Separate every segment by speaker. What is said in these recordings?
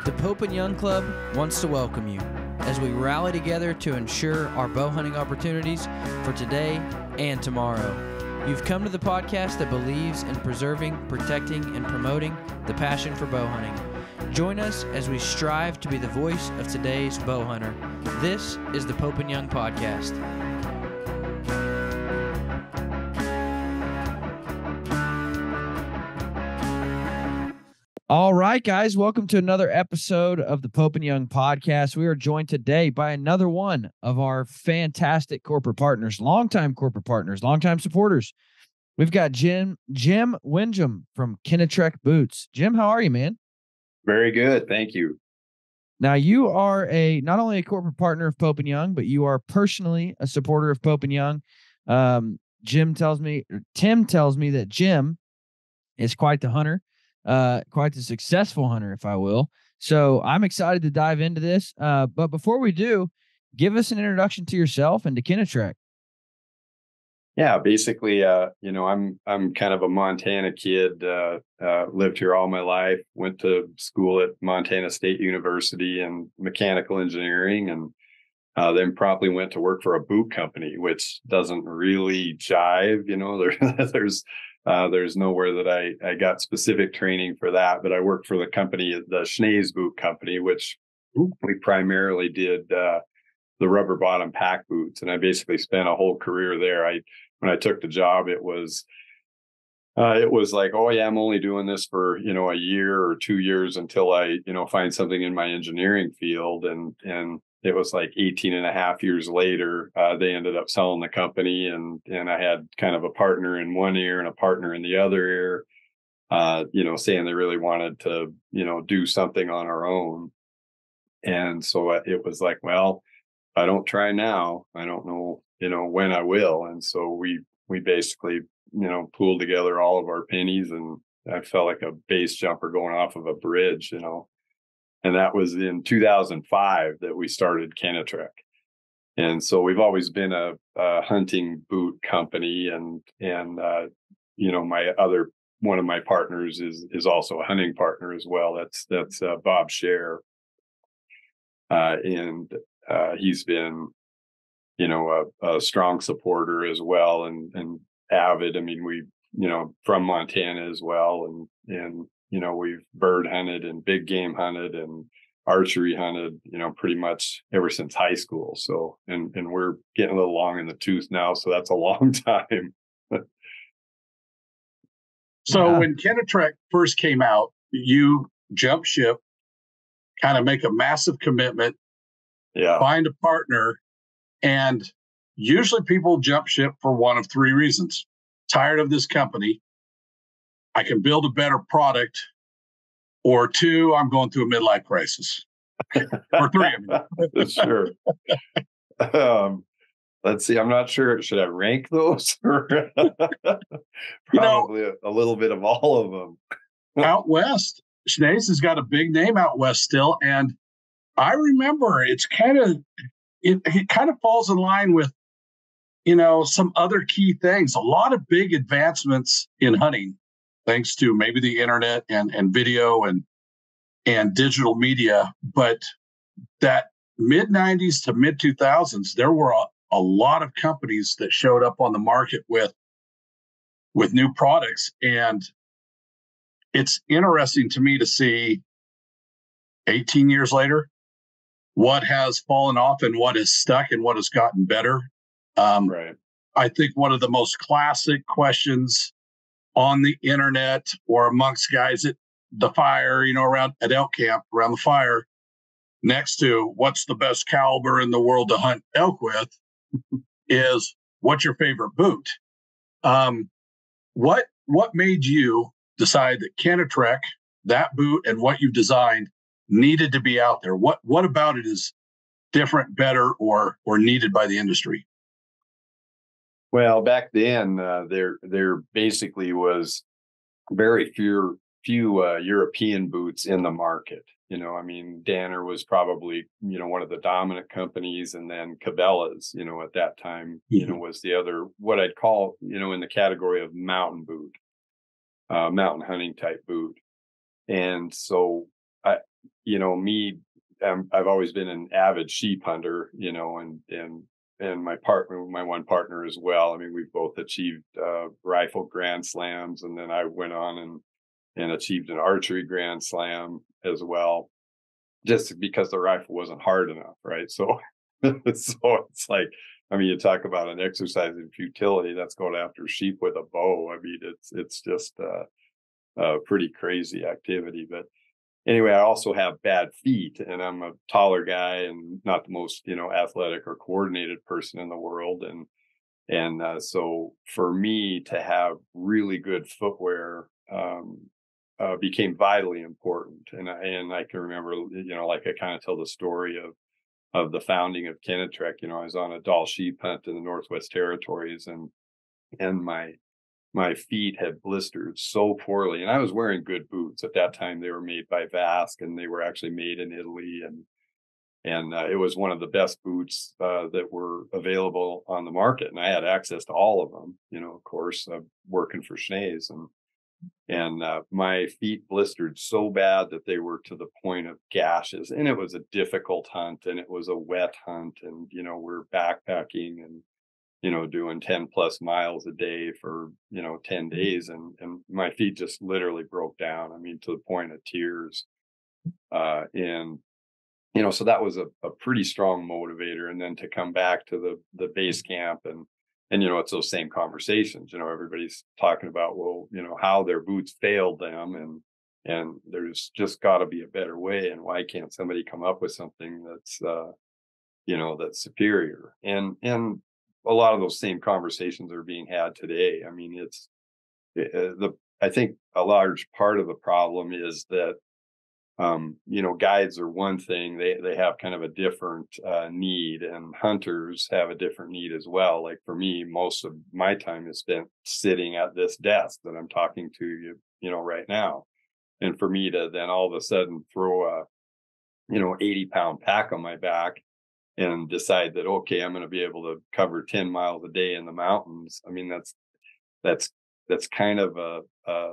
Speaker 1: The Pope and Young Club wants to welcome you as we rally together to ensure our bow hunting opportunities for today and tomorrow. You've come to the podcast that believes in preserving, protecting, and promoting the passion for bow hunting. Join us as we strive to be the voice of today's bow hunter. This is the Pope and Young Podcast. All right, guys, welcome to another episode of the Pope and Young Podcast. We are joined today by another one of our fantastic corporate partners, longtime supporters. We've got Jim Winjum from Kenetrek Boots. Jim, how are you, man?
Speaker 2: Very good. Thank you.
Speaker 1: Now, you are not only a corporate partner of Pope and Young, but you are personally a supporter of Pope and Young. Tim tells me that Jim is quite the hunter. Quite the successful hunter, if I will. So I'm excited to dive into this. But before we do, give us an introduction to yourself and to Kenetrek.
Speaker 2: Yeah, basically, I'm kind of a Montana kid. Lived here all my life. Went to school at Montana State University in mechanical engineering, and then promptly went to work for a boot company, which doesn't really jive. There's nowhere that I got specific training for that, but I worked for the company, the Schnee's Boot Company, which we primarily did the rubber bottom pack boots. And I basically spent a whole career there. When I took the job, it was like, oh yeah, I'm only doing this for, a year or 2 years until I, find something in my engineering field. And it was like 18 and a half years later, they ended up selling the company, and I had kind of a partner in one ear and a partner in the other ear, saying they really wanted to, do something on our own. And so it was like, well, if I don't try now, I don't know, when I will. And so we basically, pooled together all of our pennies, and I felt like a base jumper going off of a bridge, And that was in 2005 that we started Kenetrek. And so we've always been a hunting boot company, and one of my partners is also a hunting partner as well. That's Bob Scher. And he's been, a strong supporter as well, and avid. I mean, we, from Montana as well. And we've bird hunted and big game hunted and archery hunted, pretty much ever since high school. So, and we're getting a little long in the tooth now. So that's a long time.
Speaker 3: So when Kenetrek first came out, you jump ship, kind of make a massive commitment, find a partner, and usually people jump ship for one of three reasons. Tired of this company, I can build a better product, or two, I'm going through a midlife crisis. Or three, I mean.
Speaker 2: Sure. Let's see. I'm not sure. Should I rank those? Probably a little bit of all of them.
Speaker 3: Out west, Schnee's has got a big name out west still, and I remember it kind of falls in line with, some other key things. A lot of big advancements in hunting, thanks to maybe the internet and video and digital media. But that mid 90s to mid 2000s, there were a lot of companies that showed up on the market with new products. And it's interesting to me to see 18 years later, what has fallen off and what has stuck and what has gotten better.
Speaker 2: Right.
Speaker 3: I think one of the most classic questions on the internet or amongst guys at the fire, around at elk camp, around the fire, next to what's the best caliber in the world to hunt elk with, is what's your favorite boot? What made you decide that Kenetrek, that boot, and what you've designed needed to be out there? What about it is different, better, or needed by the industry?
Speaker 2: Well, back then, there basically was very few European boots in the market. Danner was probably, one of the dominant companies, and then Cabela's, at that time, was the other, what I'd call, in the category of mountain boot, mountain hunting type boot. And so me, I've always been an avid sheep hunter, and my one partner as well. I mean, we've both achieved rifle grand slams, and then I went on and achieved an archery grand slam as well, just because the rifle wasn't hard enough, right? So, so it's like, I mean, you talk about an exercise in futility. That's going after sheep with a bow. I mean, it's just a pretty crazy activity. But anyway, I also have bad feet, and I'm a taller guy and not the most athletic or coordinated person in the world, so for me to have really good footwear became vitally important. And I can remember, like I kind of tell the story of the founding of Kenetrek. I was on a Dall sheep hunt in the Northwest Territories, and my feet had blistered so poorly, and I was wearing good boots at that time. They were made by Vask, and they were actually made in Italy, and it was one of the best boots that were available on the market, and I had access to all of them. Of course, working for Schnees, and my feet blistered so bad that they were to the point of gashes, and it was a difficult hunt, and it was a wet hunt, and we're backpacking and doing 10 plus miles a day for 10 days, and my feet just literally broke down. I mean, to the point of tears. And so that was a pretty strong motivator. And then to come back to the base camp, and it's those same conversations. Everybody's talking about, well, how their boots failed them, and there's just got to be a better way, and why can't somebody come up with something that's that's superior? And a lot of those same conversations are being had today. I mean, I think a large part of the problem is that guides are one thing. They have kind of a different need, and hunters have a different need as well. Like for me, most of my time is spent sitting at this desk that I'm talking to you, right now. And for me to then all of a sudden throw a 80-pound pack on my back and decide that, okay, I'm going to be able to cover 10 miles a day in the mountains. I mean, that's kind of a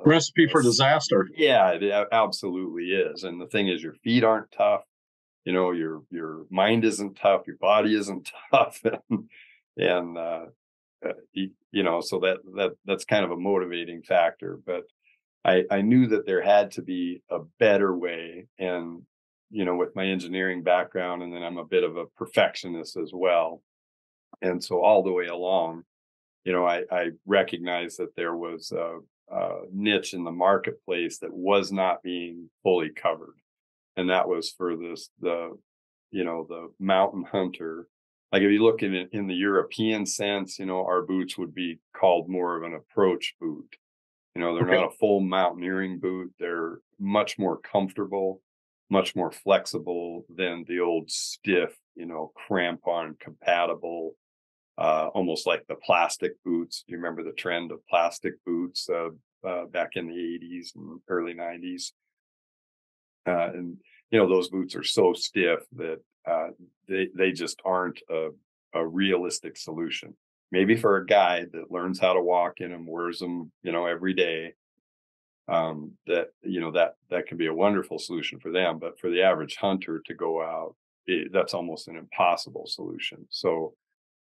Speaker 3: recipe for disaster.
Speaker 2: Yeah, it absolutely is. And the thing is, your feet aren't tough. Your mind isn't tough. Your body isn't tough. And so that's kind of a motivating factor. But I knew that there had to be a better way. And with my engineering background, and then I'm a bit of a perfectionist as well. And so all the way along, I recognized that there was a niche in the marketplace that was not being fully covered. And that was for the mountain hunter. Like if you look at it in the European sense, our boots would be called more of an approach boot. They're not a full mountaineering boot. They're much more comfortable, much more flexible than the old stiff, crampon compatible, almost like the plastic boots. Do you remember the trend of plastic boots back in the 80s and early 90s? And those boots are so stiff that they just aren't a realistic solution. Maybe for a guy that learns how to walk in them, wears them, every day, that can be a wonderful solution for them. But for the average hunter to go out, that's almost an impossible solution. So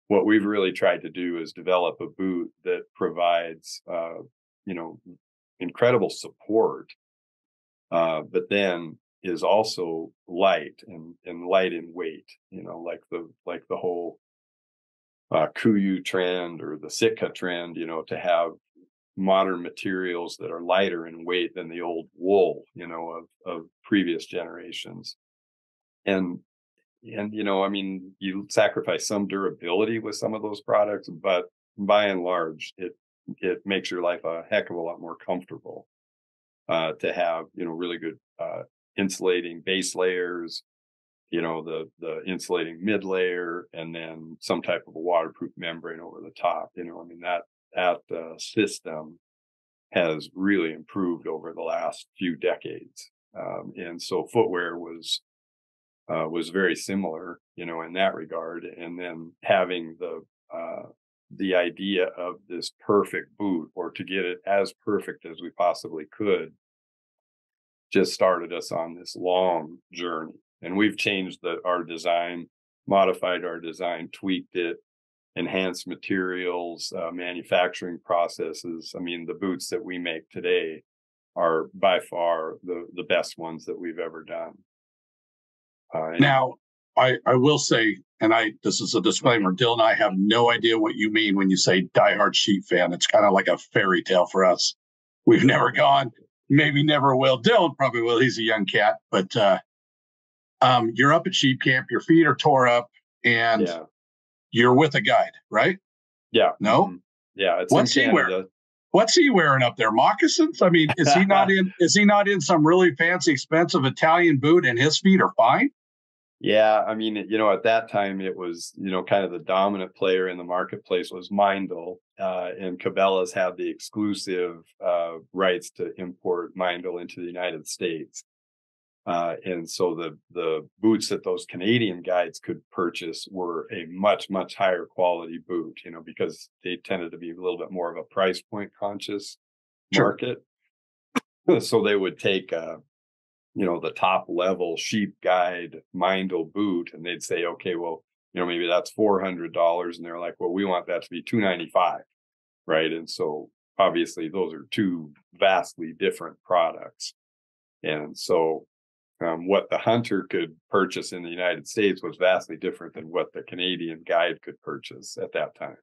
Speaker 2: what we've really tried to do is develop a boot that provides, incredible support, but then is also light and light in weight. Like the whole Kuiu trend or the Sitka trend. To have modern materials that are lighter in weight than the old wool, of previous generations. And I mean, you sacrifice some durability with some of those products, but by and large, it makes your life a heck of a lot more comfortable to have, really good insulating base layers, the insulating mid layer, and then some type of a waterproof membrane over the top. I mean, that system has really improved over the last few decades. And so footwear was very similar, in that regard. And then having the idea of this perfect boot, or to get it as perfect as we possibly could, just started us on this long journey. And we've changed our design, modified our design, tweaked it, enhanced materials, manufacturing processes. I mean, the boots that we make today are by far the best ones that we've ever done.
Speaker 3: Now, I will say, and this is a disclaimer, Dylan and I have no idea what you mean when you say diehard sheep fan. It's kind of like a fairy tale for us. We've never gone, maybe never will. Dylan probably will. He's a young cat, but you're up at sheep camp, your feet are tore up, and you're with a guide, right?
Speaker 2: Yeah.
Speaker 3: No?
Speaker 2: Mm-hmm. Yeah. It's
Speaker 3: What's he wearing? What's he wearing up there? Moccasins? I mean, is he not in some really fancy, expensive Italian boot and his feet are fine?
Speaker 2: Yeah, I mean, at that time it was, kind of the dominant player in the marketplace was Meindl, and Cabela's had the exclusive rights to import Meindl into the United States. And so the boots that those Canadian guides could purchase were a much, much higher quality boot, because they tended to be a little bit more of a price point conscious market. So they would take the top level sheep guide Meindl boot, and they'd say, okay, well, maybe that's $400, and they're like, well, we want that to be $295, right? And so obviously those are two vastly different products, and so what the hunter could purchase in the United States was vastly different than what the Canadian guide could purchase at that time.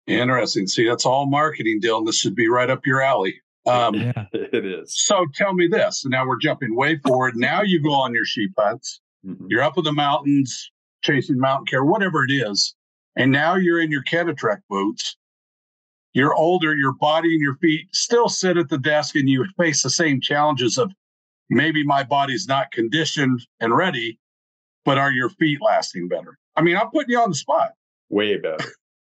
Speaker 3: Interesting. See, that's all marketing, Dylan. This should be right up your alley.
Speaker 2: It is.
Speaker 3: So tell me this. Now we're jumping way forward. Now you go on your sheep hunts. Mm-hmm. You're up in the mountains, chasing mountain care, whatever it is. And now you're in your Kenetrek boots. You're older, your body and your feet still sit at the desk, and you face the same challenges of maybe my body's not conditioned and ready, but are your feet lasting better? I mean, I'm putting you on the spot.
Speaker 2: Way better.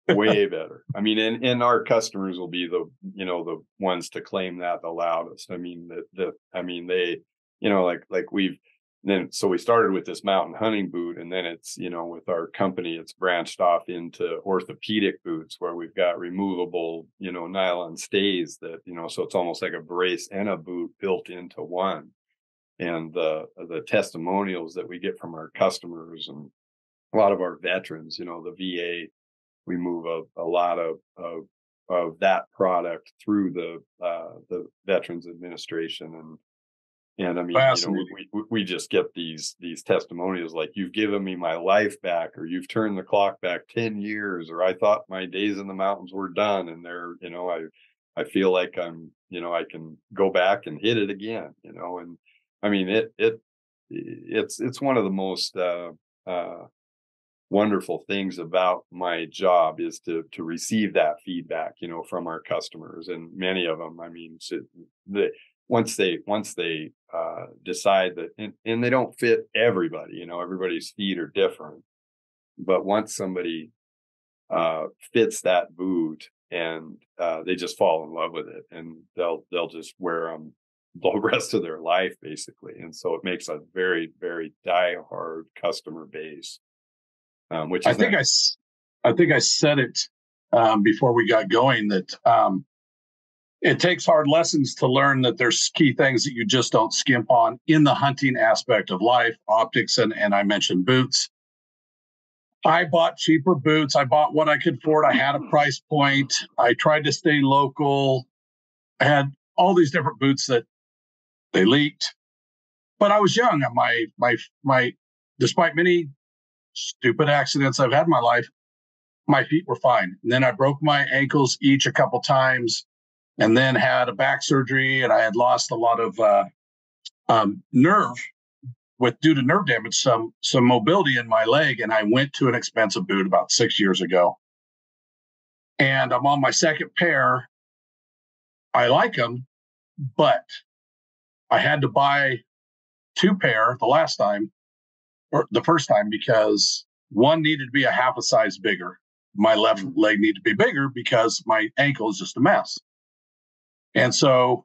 Speaker 2: Way better. I mean, and our customers will be the ones to claim that the loudest. I mean, they, so we started with this mountain hunting boot, and then it's, with our company, it's branched off into orthopedic boots where we've got removable, nylon stays that, so it's almost like a brace and a boot built into one. And the testimonials that we get from our customers and a lot of our veterans, the VA, we move a lot of that product through the Veterans Administration, and I mean, we just get these testimonials like, you've given me my life back, or you've turned the clock back 10 years, or I thought my days in the mountains were done, and they're, I feel like I'm, I can go back and hit it again, and I mean, it's one of the most wonderful things about my job is to receive that feedback, from our customers. And many of them, I mean, once they decide that, and they don't fit everybody, everybody's feet are different, but once somebody fits that boot, and they just fall in love with it, and they'll just wear them the rest of their life, basically. And so it makes a very, very diehard customer base. Which is
Speaker 3: I think I said it before we got going that it takes hard lessons to learn that there's key things that you just don't skimp on in the hunting aspect of life, optics, and I mentioned boots. I bought cheaper boots. I bought what I could afford. I had a price point. I tried to stay local. I had all these different boots that they leaked, but I was young. My despite many stupid accidents I've had in my life, my feet were fine. And then I broke my ankles each a couple times, and then had a back surgery, and I had lost a lot of nerve due to nerve damage, some mobility in my leg. And I went to an expensive boot about 6 years ago, and I'm on my second pair. I like them, but I had to buy 2 pair the first time, because one needed to be a half a size bigger. My left leg needed to be bigger because my ankle is just a mess. And so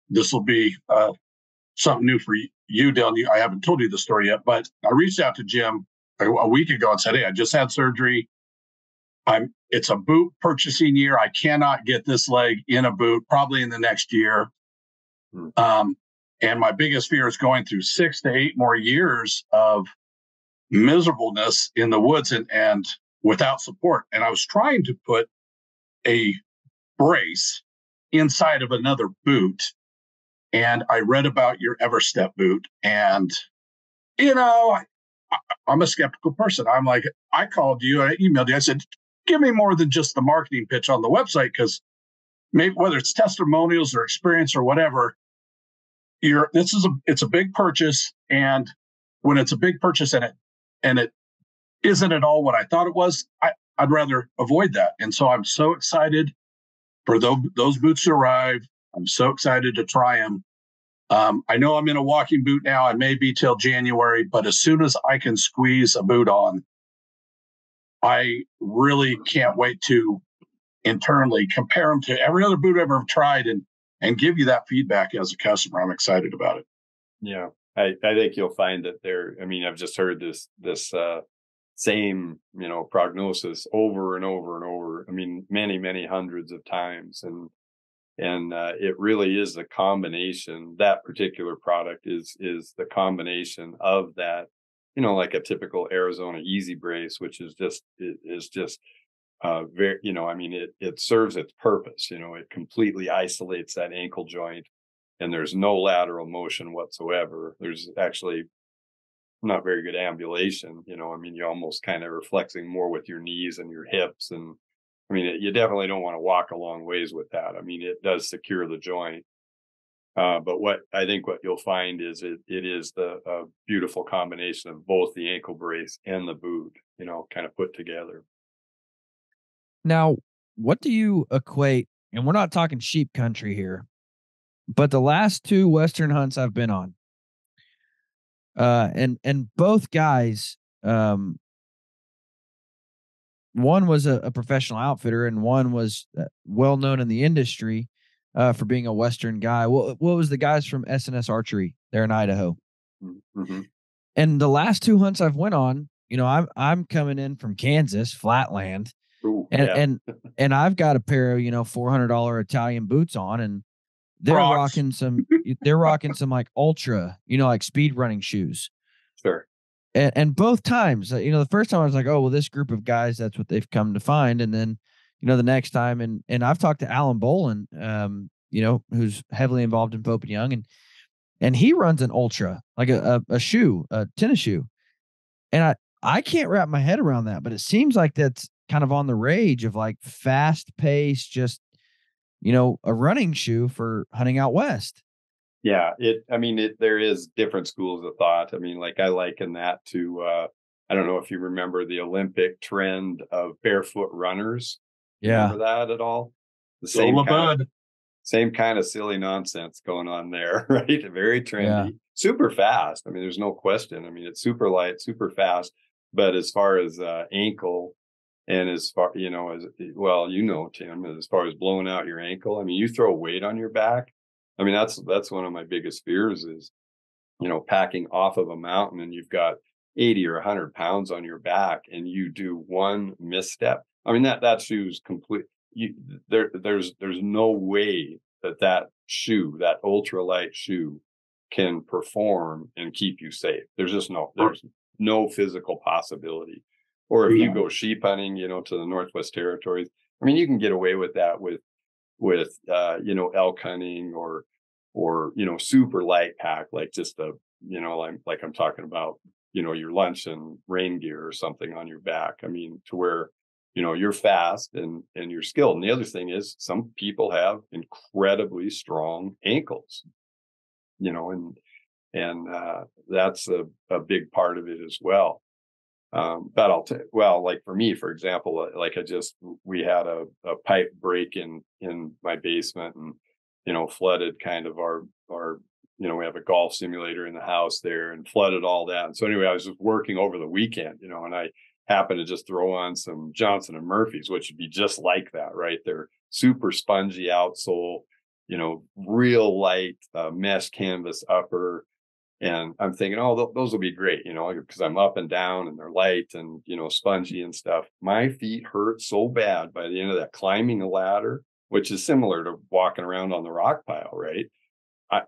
Speaker 3: this will be something new for you, Dylan. I haven't told you the story yet, but I reached out to Jim a week ago and said, hey, I just had surgery. It's a boot purchasing year. I cannot get this leg in a boot probably in the next year. And my biggest fear is going through 6 to 8 more years of miserableness in the woods and without support. And I was trying to put a brace inside of another boot. And I read about your Everstep boot. And, I'm a skeptical person. I'm like, I called you, I emailed you. I said, give me more than just the marketing pitch on the website, because maybe whether it's testimonials or experience or whatever, it's a big purchase. And when it's a big purchase and it isn't at all what I thought it was, I'd rather avoid that. And so I'm so excited for those boots to arrive. I'm so excited to try them. I know I'm in a walking boot now. I may be till January, but as soon as I can squeeze a boot on, I really can't wait to internally compare them to every other boot I've ever tried and give you that feedback as a customer. I'm excited about it.
Speaker 2: Yeah, I think you'll find that I've just heard this same, prognosis over and over and over. Many, many hundreds of times. And it really is the combination. That particular product is the combination of that, like a typical Arizona Easy Brace, which is just very, it serves its purpose. It completely isolates that ankle joint, and there's no lateral motion whatsoever. There's actually not very good ambulation. You're almost kind of reflexing more with your knees and your hips. And you definitely don't want to walk a long ways with that. It does secure the joint. But what you'll find is it is the beautiful combination of both the ankle brace and the boot, kind of put together.
Speaker 1: Now, what do you equate? And we're not talking sheep country here, but the last 2 Western hunts I've been on, and both guys, one was a professional outfitter, and one was well known in the industry for being a Western guy. What was the guys from SNS Archery there in Idaho?
Speaker 2: Mm-hmm.
Speaker 1: And the last 2 hunts I've went on, I'm coming in from Kansas, flatland.
Speaker 2: Ooh,
Speaker 1: and I've got a pair of, $400 Italian boots on, and they're rocking some like ultra, like speed running shoes.
Speaker 2: Sure.
Speaker 1: And both times, the first time I was like, oh, well, this group of guys, that's what they've come to find. And then, the next time, and I've talked to Alan Bolin, who's heavily involved in Pope and Young, and he runs an ultra, like a shoe, a tennis shoe. And I can't wrap my head around that, but it seems like that's kind of on the rage of like fast pace, just, a running shoe for hunting out west.
Speaker 2: Yeah. There is different schools of thought. Like I liken that to, I don't know if you remember the Olympic trend of barefoot runners.
Speaker 1: Yeah.
Speaker 2: Remember that at all? The same kind of silly nonsense going on there, right? Very trendy, super fast. There's no question. It's super light, super fast. But as far as ankle, and as far, Tim, as far as blowing out your ankle, you throw weight on your back. That's one of my biggest fears is, packing off of a mountain and you've got 80 or 100 pounds on your back and you do one misstep. That shoe's complete. There's no way that shoe, that ultralight shoe, can perform and keep you safe. There's no physical possibility. Or if you go sheep hunting, to the Northwest Territories, you can get away with that with elk hunting or super light pack, like just like I'm talking about, your lunch and rain gear or something on your back. To where, you're fast and you're skilled. And the other thing is some people have incredibly strong ankles, and that's a big part of it as well. But like for me, for example, we had a pipe break in my basement and, flooded kind of our, we have a golf simulator in the house there and flooded all that. And so anyway, I was just working over the weekend, and I happened to just throw on some Johnson and Murphy's, which would be just like that, right? They're super spongy outsole, real light mesh canvas upper. And I'm thinking, those will be great, because I'm up and down and they're light and, spongy and stuff. My feet hurt so bad by the end of that, climbing a ladder, which is similar to walking around on the rock pile, right?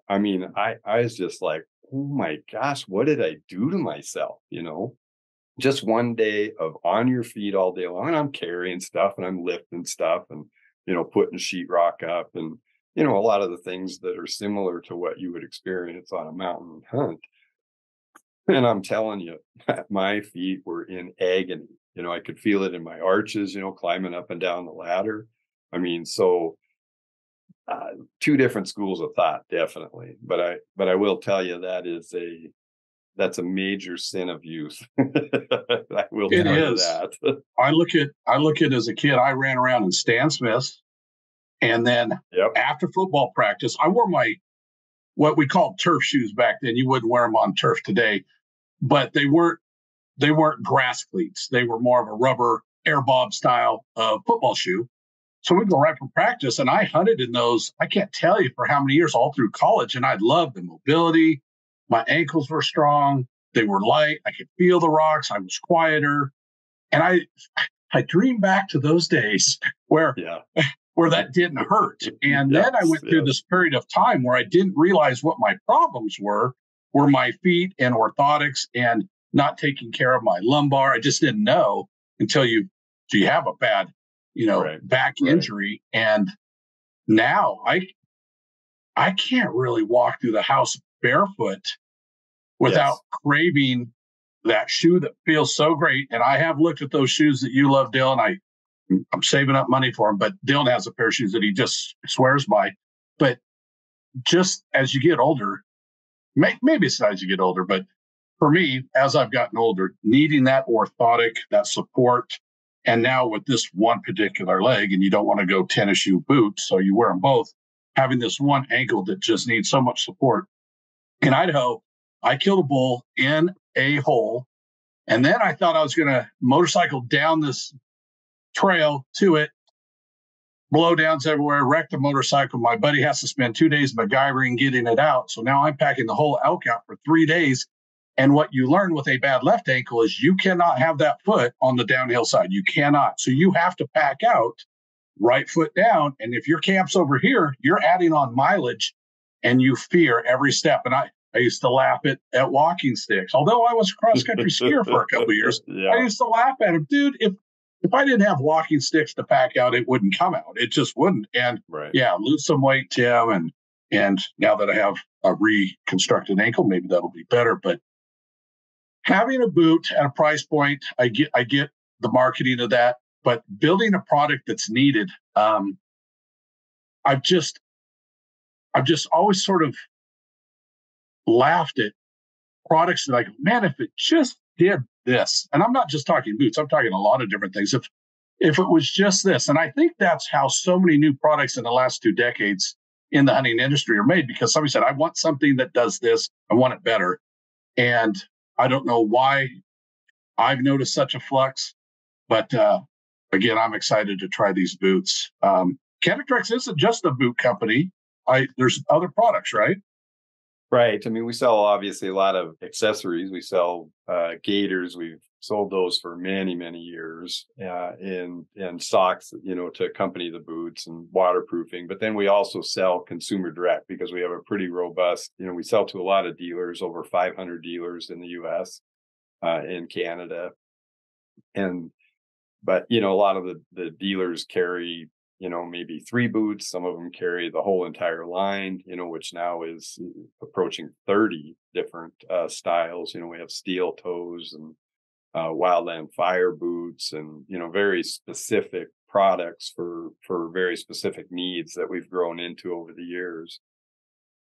Speaker 2: I mean, I was just like, oh my gosh, what did I do to myself? Just one day of on your feet all day long, and I'm carrying stuff and I'm lifting stuff and, putting sheetrock up and, a lot of the things that are similar to what you would experience on a mountain hunt. And I'm telling you, my feet were in agony. I could feel it in my arches, climbing up and down the ladder. I mean, so two different schools of thought, definitely. But I will tell you that's a major sin of youth. I will
Speaker 3: It
Speaker 2: tell you
Speaker 3: is.
Speaker 2: that.
Speaker 3: I look at as a kid, I ran around in Stan Smiths, and then
Speaker 2: Yep.
Speaker 3: after football practice, I wore my what we called turf shoes back then. You wouldn't wear them on turf today, but they weren't grass cleats. They were more of a rubber air bob style football shoe. So we'd go right from practice, and I hunted in those. I can't tell you for how many years, all through college, and I loved the mobility. My ankles were strong. They were light. I could feel the rocks. I was quieter, and I dream back to those days where
Speaker 2: Yeah.
Speaker 3: where that didn't hurt. And then I went through this period of time where I didn't realize what my problems were my feet and orthotics and not taking care of my lumbar. I just didn't know until you have a bad,
Speaker 2: Right.
Speaker 3: back injury. And now I can't really walk through the house barefoot without craving that shoe that feels so great. And I have looked at those shoes that you love, Dylan. I'm saving up money for them, but Dylan has a pair of shoes that he just swears by. But just as you get older, maybe it's not as you get older, but for me, as I've gotten older, needing that orthotic, that support, and now with this one particular leg, and you don't want to go tennis shoe boots, so you wear them both, having this one ankle that just needs so much support. In Idaho, I killed a bull in a hole, and then I thought I was going to motorcycle down this trail to it, blowdowns everywhere, wrecked the motorcycle. My buddy has to spend 2 days MacGyvering getting it out. So now I'm packing the whole elk out for 3 days. And what you learn with a bad left ankle is you cannot have that foot on the downhill side. You cannot. So you have to pack out right foot down. And if your camp's over here, you're adding on mileage and you fear every step. And I used to laugh at walking sticks. Although I was a cross-country skier for a couple of years, I used to laugh at him. Dude, if I didn't have walking sticks to pack out, it wouldn't come out. It just wouldn't. And lose some weight, Tim. And now that I have a reconstructed ankle, maybe that'll be better. But having a boot at a price point, I get the marketing of that, but building a product that's needed, I've just always sort of laughed at products that I go, man, if it just did this, and I'm not just talking boots, I'm talking a lot of different things. If it was just this, and I think that's how so many new products in the last 2 decades in the hunting industry are made, because somebody said, I want something that does this, I want it better. And I don't know why I've noticed such a flux, but again, I'm excited to try these boots. Kenetrek isn't just a boot company. There's other products, right?
Speaker 2: Right. I memean, we sell obviously a lot of accessories. We sell gaiters. We've sold those for many, many years, and socks, to accompany the boots, and waterproofing. But then we also sell consumer direct, because we have a pretty robust, we sell to a lot of dealers, over 500 dealers in the U.S., in Canada. But a lot of the dealers carry, maybe 3 boots. Some of them carry the whole entire line, which now is approaching 30 different styles. We have steel toes and wildland fire boots, and very specific products for very specific needs that we've grown into over the years.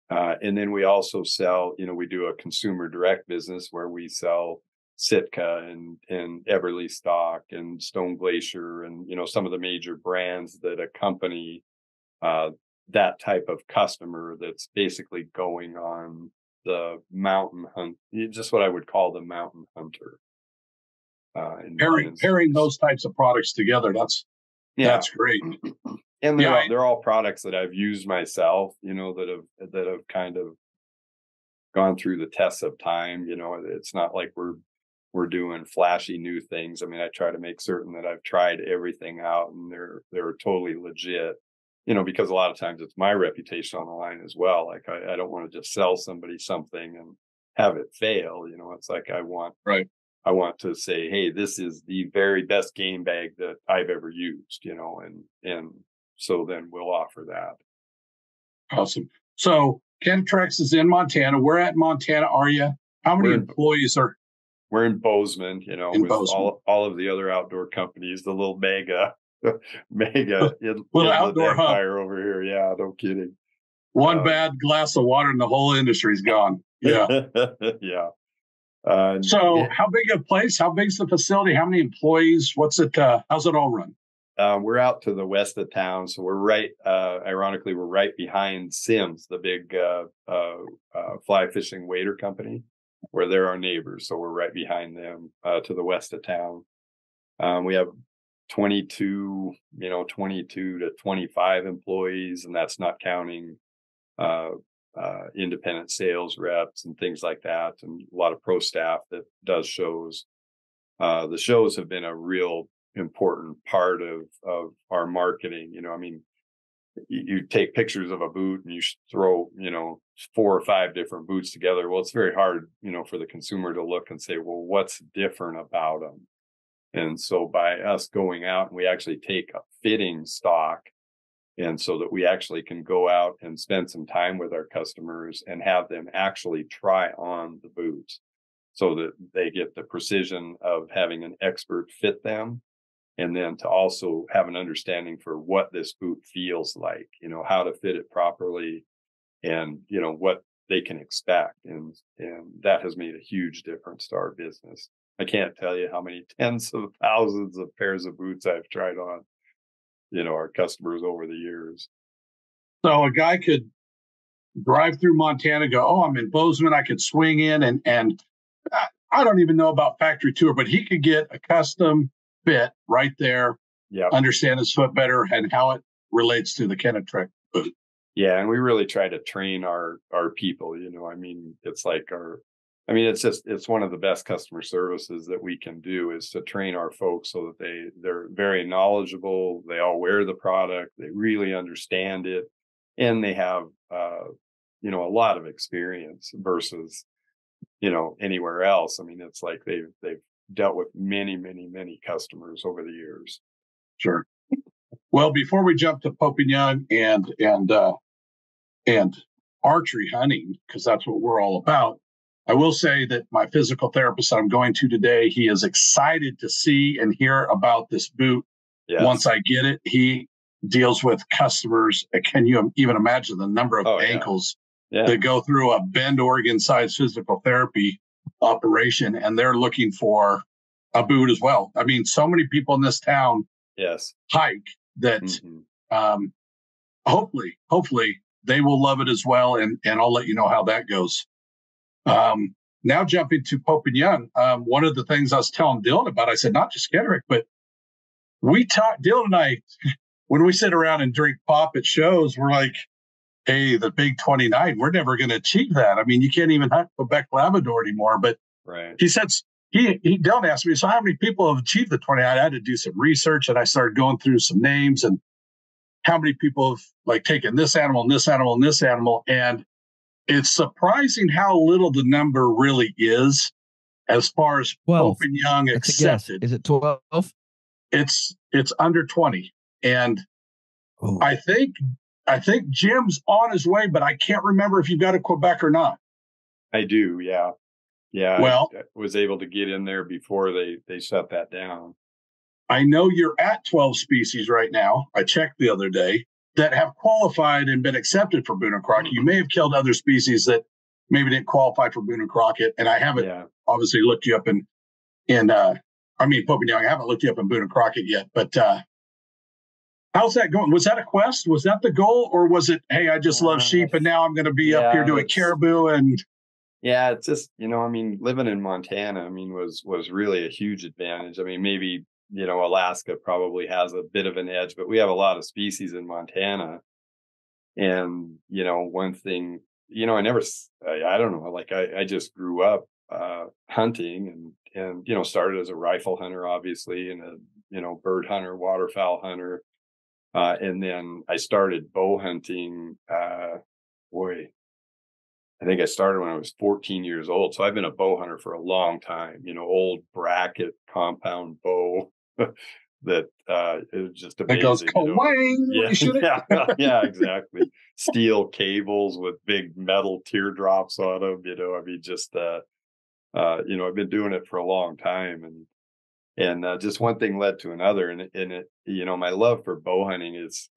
Speaker 2: And then we also sell, we do a consumer direct business where we sell Sitka and Everly Stock and Stone Glacier, and some of the major brands that accompany that type of customer that's basically going on the mountain hunt, just what I would call the mountain hunter.
Speaker 3: Pairing those types of products together, that's great.
Speaker 2: And they're all products that I've used myself, that have kind of gone through the tests of time. It's not like we're doing flashy new things. I mean, I try to make certain that I've tried everything out and they're totally legit. because a lot of times it's my reputation on the line as well. Like I don't want to just sell somebody something and have it fail. It's like I want to say, hey, this is the very best game bag that I've ever used, and so then we'll offer that.
Speaker 3: Awesome. So Kenetrek is in Montana. Where at Montana are you? How many employees are?
Speaker 2: We're in Bozeman, with
Speaker 3: Bozeman.
Speaker 2: all of the other outdoor companies, the little mega
Speaker 3: little outdoor
Speaker 2: empire over here. Yeah, no kidding.
Speaker 3: One bad glass of water and the whole industry's gone. Yeah.
Speaker 2: Yeah.
Speaker 3: So how big a place? How big's the facility? How many employees? What's it? How's it all run?
Speaker 2: We're out to the west of town. So we're ironically, we're right behind Sims, the big fly fishing wader company, where they're our neighbors. So we're right behind them to the west of town. We have 22 to 25 employees, and that's not counting independent sales reps and things like that, and a lot of pro staff that does shows. The shows have been a real important part of our marketing. You take pictures of a boot and you throw 4 or 5 different boots together. Well, it's very hard for the consumer to look and say, well, what's different about them? And so by us going out, and we actually take a fitting stock, and so that we actually can go out and spend some time with our customers and have them actually try on the boots, so that they get the precision of having an expert fit them, and then to also have an understanding for what this boot feels like, how to fit it properly, and what they can expect. And that has made a huge difference to our business. I can't tell you how many tens of thousands of pairs of boots I've tried on, our customers over the years.
Speaker 3: So a guy could drive through Montana, go, oh, I'm in Bozeman. I could swing in and I don't even know about factory tour, but he could get a custom fit right there.
Speaker 2: Yeah.
Speaker 3: Understand his foot better and how it relates to the Kenetrek boot.
Speaker 2: Yeah. And we really try to train our people, it's like it's one of the best customer services that we can do, is to train our folks so that they're very knowledgeable. They all wear the product. They really understand it. And they have, a lot of experience versus, anywhere else. It's like they've dealt with many, many, many customers over the years.
Speaker 3: Sure. Well, before we jump to Pope and Young and archery hunting, because that's what we're all about, I will say that my physical therapist that I'm going to today, he is excited to see and hear about this boot. Yes. Once I get it, he deals with customers. Can you even imagine the number of ankles that go through a Bend, Oregon-sized physical therapy operation, and they're looking for a boot as well. So many people in this town hike that hopefully they will love it as well, and I'll let you know how that goes. Now jumping to Pope and Young, one of the things I was telling Dylan about, I said, not just Kenetrek, but Dylan and I, when we sit around and drink pop at shows, we're like, hey, the big 29, we're never going to achieve that. You can't even hunt Quebec Labrador anymore. But he said, Dylan asked me, so how many people have achieved the 29? I had to do some research, and I started going through some names and how many people have taken this animal and this animal and this animal. And it's surprising how little the number really is as far as Pope and Young accepted.
Speaker 1: Is it 12?
Speaker 3: It's under 20. And I think Jim's on his way, but I can't remember if you got a Quebec or not.
Speaker 2: I do, yeah. Yeah,
Speaker 3: well,
Speaker 2: I was able to get in there before they shut that down.
Speaker 3: I know you're at 12 species right now. I checked the other day that have qualified and been accepted for Boone and Crockett. You may have killed other species that maybe didn't qualify for Boone and Crockett, and I haven't obviously looked you up in Pope and Young. I haven't looked you up in Boone and Crockett yet, but how's that going? Was that a quest? Was that the goal, or was it, hey, I just love sheep and now I'm going to be up here doing caribou? And
Speaker 2: it's just, living in Montana, was really a huge advantage. Maybe, Alaska probably has a bit of an edge, but we have a lot of species in Montana. And, one thing, I don't know, I just grew up hunting and started as a rifle hunter, obviously, and a, bird hunter, waterfowl hunter. And then I started bow hunting. I think I started when I was 14 years old. So I've been a bow hunter for a long time, old bracket compound bow that is just
Speaker 3: That goes
Speaker 2: amazing.
Speaker 3: kawang when
Speaker 2: Yeah,
Speaker 3: you shoot it.
Speaker 2: yeah, exactly. Steel cables with big metal teardrops on them, I mean, just, I've been doing it for a long time, and just one thing led to another. And my love for bow hunting is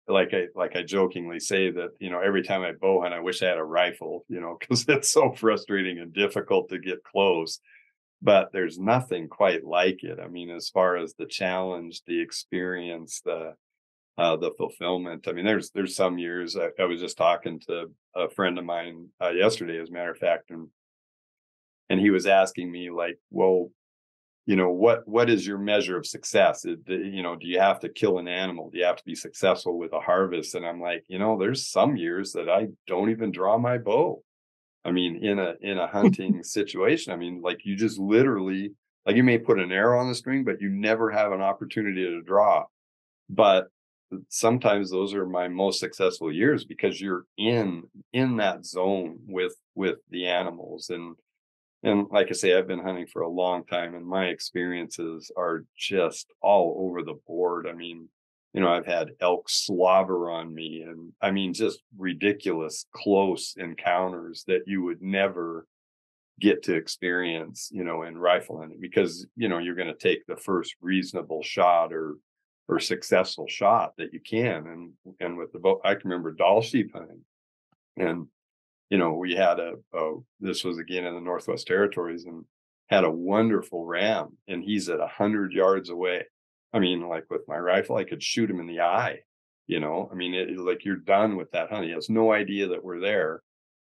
Speaker 2: like I jokingly say that, every time I bow hunt, I wish I had a rifle, because it's so frustrating and difficult to get close. But there's nothing quite like it. I mean, as far as the challenge, the experience, the fulfillment. I mean, there's some years I was just talking to a friend of mine yesterday, as a matter of fact, and he was asking me like, well, what is your measure of success? Do you have to kill an animal? Do you have to be successful with a harvest? And I'm like, there's some years that I don't even draw my bow. I mean, in a hunting situation, I mean, like, you just literally, like, you may put an arrow on the string, but you never have an opportunity to draw. But sometimes those are my most successful years, because you're in that zone with the animals. And like I say, I've been hunting for a long time, and my experiences are just all over the board. I mean, I've had elk slobber on me, and I mean, just ridiculous close encounters that you would never get to experience, in rifle hunting, because, you're going to take the first reasonable shot or successful shot that you can. And with the bow, I can remember Dall sheep hunting, and we had this was again in the Northwest Territories, and had a wonderful ram, and he's at 100 yards away. I mean, like, with my rifle, I could shoot him in the eye, I mean, like, you're done with that hunt. He has no idea that we're there.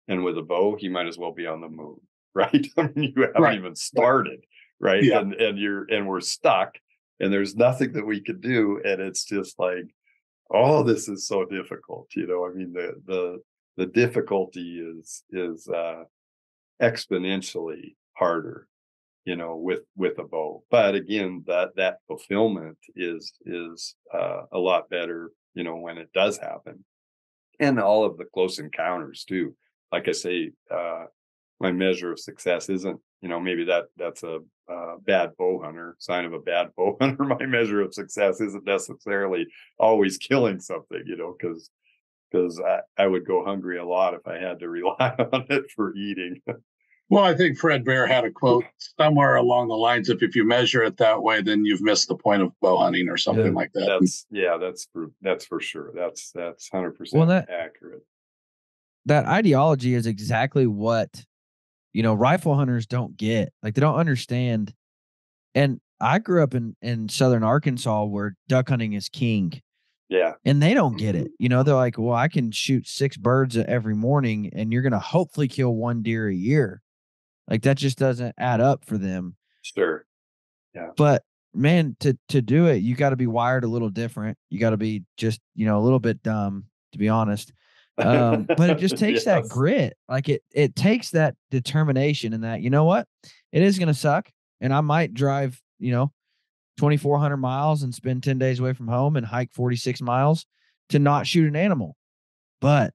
Speaker 2: And with a bow, he might as well be on the moon, right? I mean, you haven't
Speaker 3: Right.
Speaker 2: even started, right?
Speaker 3: Yeah.
Speaker 2: And we're stuck, and there's nothing that we could do. And it's just like, oh, this is so difficult. I mean, the difficulty is exponentially harder, with a bow. But again, that fulfillment is a lot better, when it does happen. And all of the close encounters too. Like I say, my measure of success isn't, maybe that's a bad bow hunter, sign of a bad bow hunter. My measure of success isn't necessarily always killing something, because I would go hungry a lot if I had to rely on it for eating.
Speaker 3: Well, I think Fred Bear had a quote somewhere along the lines of, if you measure it that way, then you've missed the point of bow hunting, or something like that.
Speaker 2: That's for sure. That's 100%
Speaker 1: Well,
Speaker 2: accurate.
Speaker 1: that ideology is exactly what, rifle hunters don't get. Like, they don't understand. And I grew up in southern Arkansas, where duck hunting is king.
Speaker 2: Yeah.
Speaker 1: And they don't get it. They're like, well, I can shoot 6 birds every morning, and you're going to hopefully kill 1 deer a year. Like, that just doesn't add up for them.
Speaker 2: Sure. Yeah.
Speaker 1: But man, to do it, you got to be wired a little different. You got to be just, a little bit dumb, to be honest. But it just takes that grit. Like, it takes that determination, and that, what, it is going to suck. And I might drive, 2,400 miles and spend 10 days away from home and hike 46 miles to not shoot an animal. But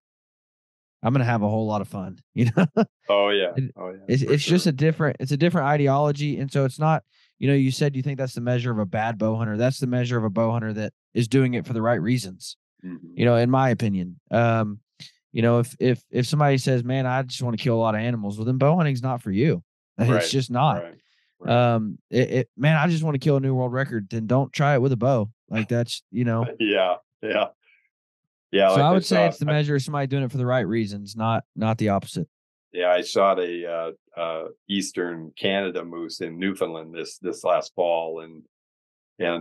Speaker 1: I'm going to have a whole lot of fun,
Speaker 2: Oh yeah.
Speaker 1: It's just a different ideology. And so it's not, you said you think that's the measure of a bad bow hunter. That's the measure of a bow hunter that is doing it for the right reasons.
Speaker 2: Mm-hmm.
Speaker 1: In my opinion. If somebody says, man, I just want to kill a lot of animals, well, then bow hunting's not for you. It's just not.
Speaker 2: Right.
Speaker 1: Man, I just want to kill a new world record. Then don't try it with a bow. Like, that's,
Speaker 2: Yeah. Yeah.
Speaker 1: So
Speaker 2: like
Speaker 1: I would say it's the measure of somebody doing it for the right reasons, not the opposite.
Speaker 2: Yeah, I shot a Eastern Canada moose in Newfoundland this last fall, and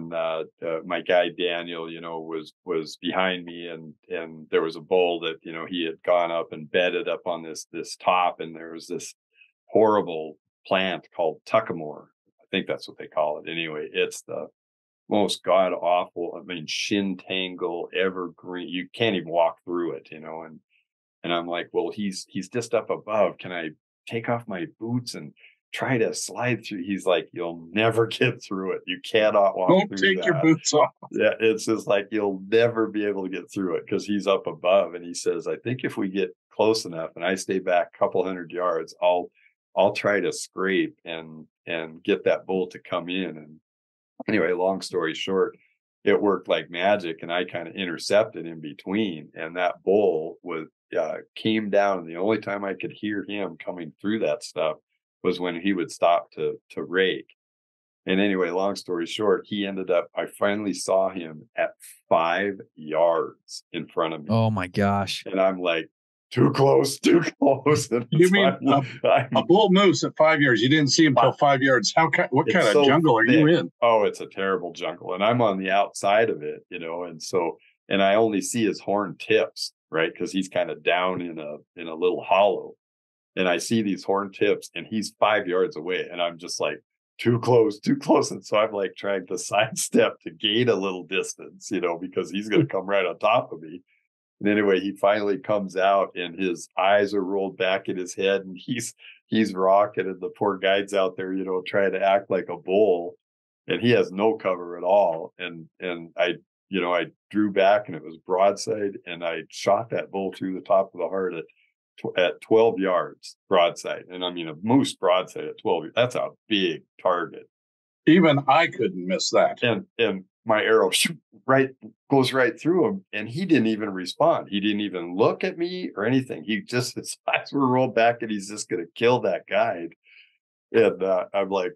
Speaker 2: my guy Daniel, was behind me, and there was a bull that, he had gone up and bedded up on this top, and there was this horrible plant called tuckamore. I think that's what they call it. Anyway, it's the most god awful, I mean, shin tangle, evergreen. You can't even walk through it, and I'm like, well, he's just up above. Can I take off my boots and try to slide through. He's like, you'll never get through it. You cannot walk
Speaker 3: Don't
Speaker 2: through
Speaker 3: take your
Speaker 2: that.
Speaker 3: boots off.
Speaker 2: Yeah, it's just like you'll never be able to get through it because he's up above. And he says, I think if we get close enough and I stay back a couple hundred yards, I'll try to scrape and get that bull to come in. And anyway, long story short, it worked like magic, and I kind of intercepted in between, and that bull was came down. And the only time I could hear him coming through that stuff was when he would stop to rake. And anyway, long story short, he ended up, I finally saw him at 5 yards in front of me.
Speaker 1: Oh my gosh.
Speaker 2: And I'm like, too close, too close. And
Speaker 3: You mean a bull moose at 5 yards? You didn't see him till 5 yards. What kind of jungle are you in?
Speaker 2: Oh, it's a terrible jungle. And I'm on the outside of it, you know, and I only see his horn tips, right? Because he's kind of down in a little hollow. And I see these horn tips, and he's 5 yards away. And I'm just like, too close, too close. And so I'm like trying to sidestep to gain a little distance, you know, because he's going to come right on top of me. And anyway, he finally comes out, and his eyes are rolled back in his head, and he's rocking, and the poor guide's out there, you know, trying to act like a bull, and he has no cover at all. And I, you know, I drew back, and it was broadside, and I shot that bull through the top of the heart at 12 yards broadside. And I mean, a moose broadside at 12, that's a big target.
Speaker 3: Even I couldn't miss that.
Speaker 2: And my arrow goes right through him, and he didn't even respond. He didn't even look at me or anything. He just, his eyes were rolled back, and he's just going to kill that guide. And I'm like,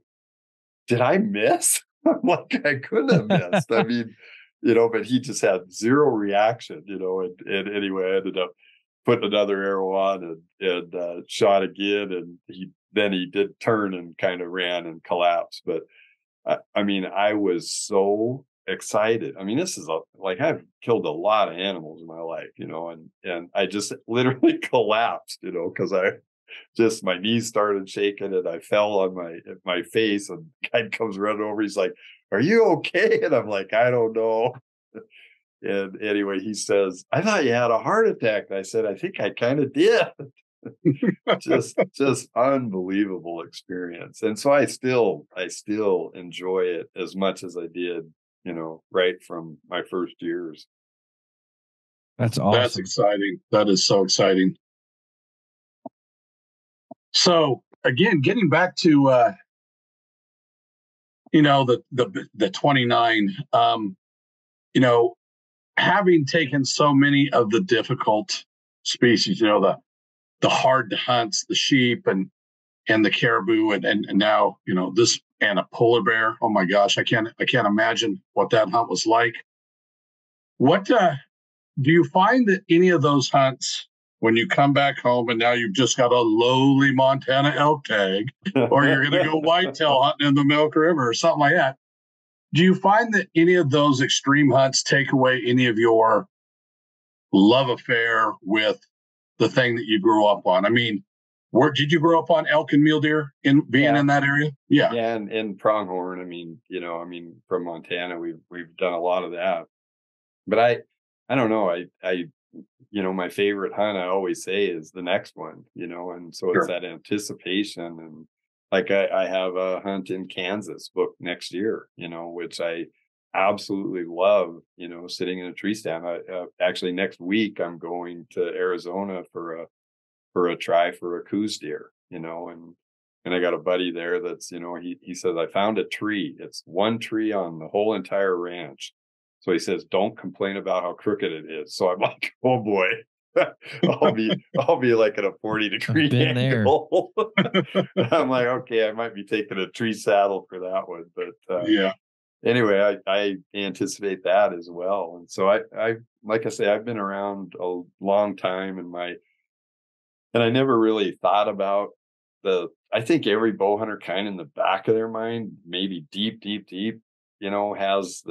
Speaker 2: did I miss? I'm like, I couldn't have missed. I mean, you know, but he just had zero reaction, you know, and anyway, I ended up putting another arrow on and shot again. And he did turn and kind of ran and collapsed. But I mean, I was so excited. I mean, this is like I've killed a lot of animals in my life, you know, and I just literally collapsed, you know, because my knees started shaking, and I fell on my face, and the guy comes running over. He's like, "Are you okay?" And I'm like, "I don't know." And anyway, he says, "I thought you had a heart attack." And I said, "I think I kind of did." just unbelievable experience. And so I still enjoy it as much as I did, you know, right from my first years.
Speaker 1: That's awesome.
Speaker 3: That's exciting. That is so exciting. So again, getting back to you know, the 29, you know, having taken so many of the difficult species, you know, the hard to hunts, the sheep and the caribou, and now, you know, this, and a polar bear. Oh my gosh, I can't imagine what that hunt was like. What do you find that any of those hunts, when you come back home and now you've just got a lowly Montana elk tag, or you're going to go whitetail hunting in the Milk River or something like that, do you find that any of those extreme hunts take away any of your love affair with the thing that you grew up on? I mean, where did you grow up on elk and mule deer in that area? Yeah.
Speaker 2: Yeah. And pronghorn. I mean, you know, from Montana, we've done a lot of that, but I don't know. I, you know, my favorite hunt, I always say, is the next one, you know, and so it's that anticipation. And like, I have a hunt in Kansas booked next year, you know, which I absolutely love, you know, sitting in a tree stand. Actually next week, I'm going to Arizona for a try for a coos deer, you know, and I got a buddy there that's, you know, he says, I found a tree. It's one tree on the whole entire ranch. So he says, don't complain about how crooked it is. So I'm like, oh boy, I'll be like at a 40-degree angle. I'm like, okay, I might be taking a tree saddle for that one. But
Speaker 3: yeah.
Speaker 2: Anyway, I anticipate that as well. And so I like I say, I've been around a long time, and I never really thought about I think every bow hunter kind of in the back of their mind, maybe deep, you know, has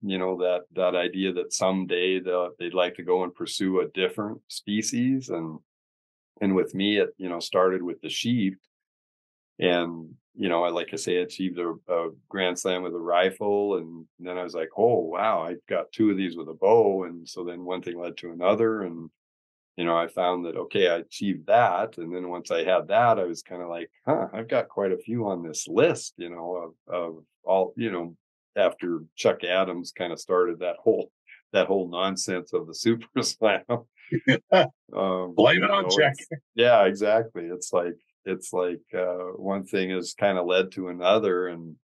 Speaker 2: you know, that idea that someday they'd like to go and pursue a different species. And with me, it, you know, started with the sheep, and, you know, like I say, I achieved a grand slam with a rifle. And then I was like, oh, wow, I got two of these with a bow. And so then one thing led to another. And I found that, okay, I achieved that. And then once I had that, I was kind of like, I've got quite a few on this list, of all, after Chuck Adams kind of started that whole nonsense of the super slam.
Speaker 3: Blame it on Chuck.
Speaker 2: Yeah, exactly. It's like one thing has kind of led to another, and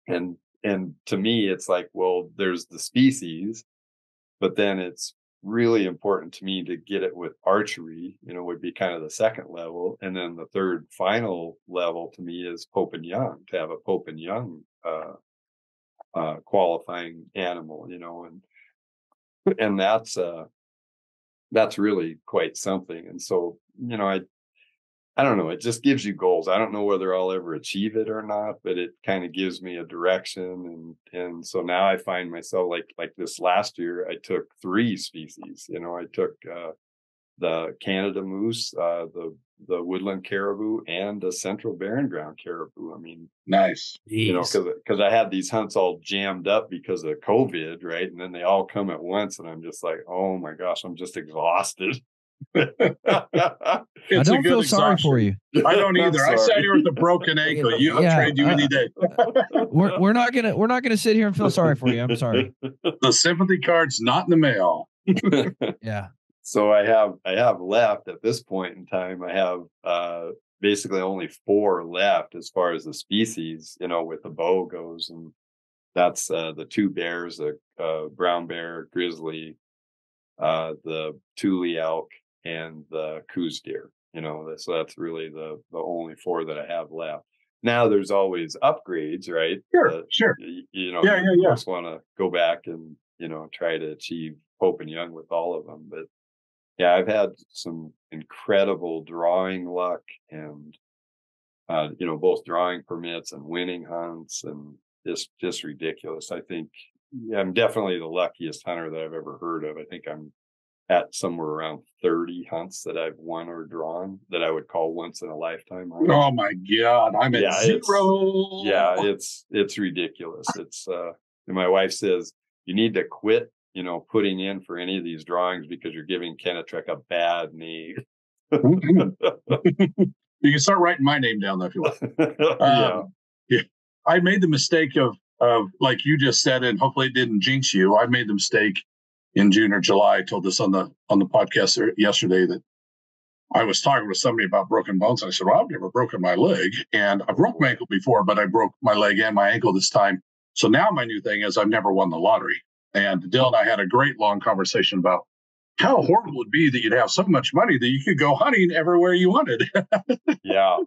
Speaker 2: to me, it's like, well, there's the species, but then it's really important to me to get it with archery, would be kind of the second level. And then the third final level to me is Pope and Young, to have a Pope and Young qualifying animal, and that's really quite something. And so, I don't know, it just gives you goals. I don't know whether I'll ever achieve it or not, but it kind of gives me a direction. And so now I find myself like this last year, I took 3 species. I took the Canada moose, the woodland caribou, and the central barren ground caribou. I mean,
Speaker 3: nice.
Speaker 2: Because I had these hunts all jammed up because of COVID, right? And then they all come at once, and I'm just like, oh my gosh, I'm just exhausted.
Speaker 1: I don't feel sorry for you.
Speaker 3: I don't either. I sat here with a broken ankle. I'll trade you any day.
Speaker 1: we're not gonna sit here and feel sorry for you. I'm sorry.
Speaker 3: The sympathy card's not in the mail.
Speaker 1: Yeah.
Speaker 2: So I have left at this point in time. I have basically only 4 left as far as the species, with the bow goes, and that's the 2 bears, the brown bear, grizzly, the Thule elk, and the Coues deer. So that's really the only 4 that I have left. Now there's always upgrades, right?
Speaker 3: Sure.
Speaker 2: You of course want to go back and try to achieve Pope and Young with all of them, but yeah, I've had some incredible drawing luck, and both drawing permits and winning hunts, and just ridiculous. I think I'm definitely the luckiest hunter that I've ever heard of. I think I'm at somewhere around 30 hunts that I've won or drawn that I would call once in a lifetime hunts.
Speaker 3: Oh my God, I'm at 0.
Speaker 2: It's ridiculous. It's and my wife says you need to quit, putting in for any of these drawings because you're giving Kenetrek a bad name.
Speaker 3: You can start writing my name down though if you want. Yeah. I made the mistake of like you just said, and hopefully it didn't jinx you. I made the mistake in June or July. I told this on the podcast yesterday that I was talking with somebody about broken bones. I said, well, I've never broken my leg, and I broke my ankle before, but I broke my leg and my ankle this time. So now my new thing is I've never won the lottery. And Dill and I had a great long conversation about how horrible it would be that you'd have so much money that you could go hunting everywhere you wanted. Yeah.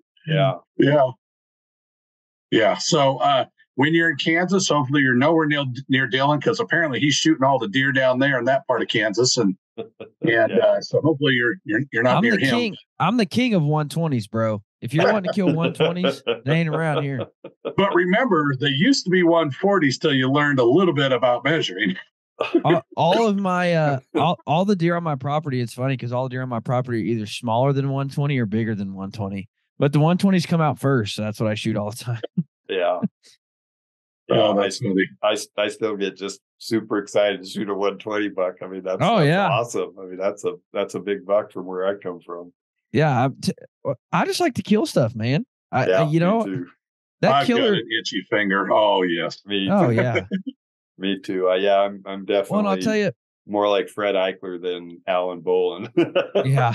Speaker 3: So when you're in Kansas, hopefully you're nowhere near Dylan, because apparently he's shooting all the deer down there in that part of Kansas, and so hopefully you're not near him.
Speaker 1: I'm the king of 120s, bro. If you're wanting to kill 120s, they ain't around here.
Speaker 3: But remember, they used to be 140s till you learned a little bit about measuring.
Speaker 1: all of my all the deer on my property, it's funny because all the deer on my property are either smaller than 120 or bigger than 120. But the 120s come out first, so that's what I shoot all the time.
Speaker 2: Yeah.
Speaker 3: Oh, that's funny.
Speaker 2: I still get just super excited to shoot a 120 buck. I mean, that's awesome. I mean, that's a big buck from where I come from.
Speaker 1: Yeah, I just like to kill stuff, man.
Speaker 2: Me too.
Speaker 3: I've got an itchy finger. Oh yes.
Speaker 2: Me too.
Speaker 1: Oh yeah.
Speaker 2: Me too. I'm definitely.
Speaker 1: Well, I'll tell you,
Speaker 2: more like Fred Eichler than Alan Bolin.
Speaker 1: Yeah.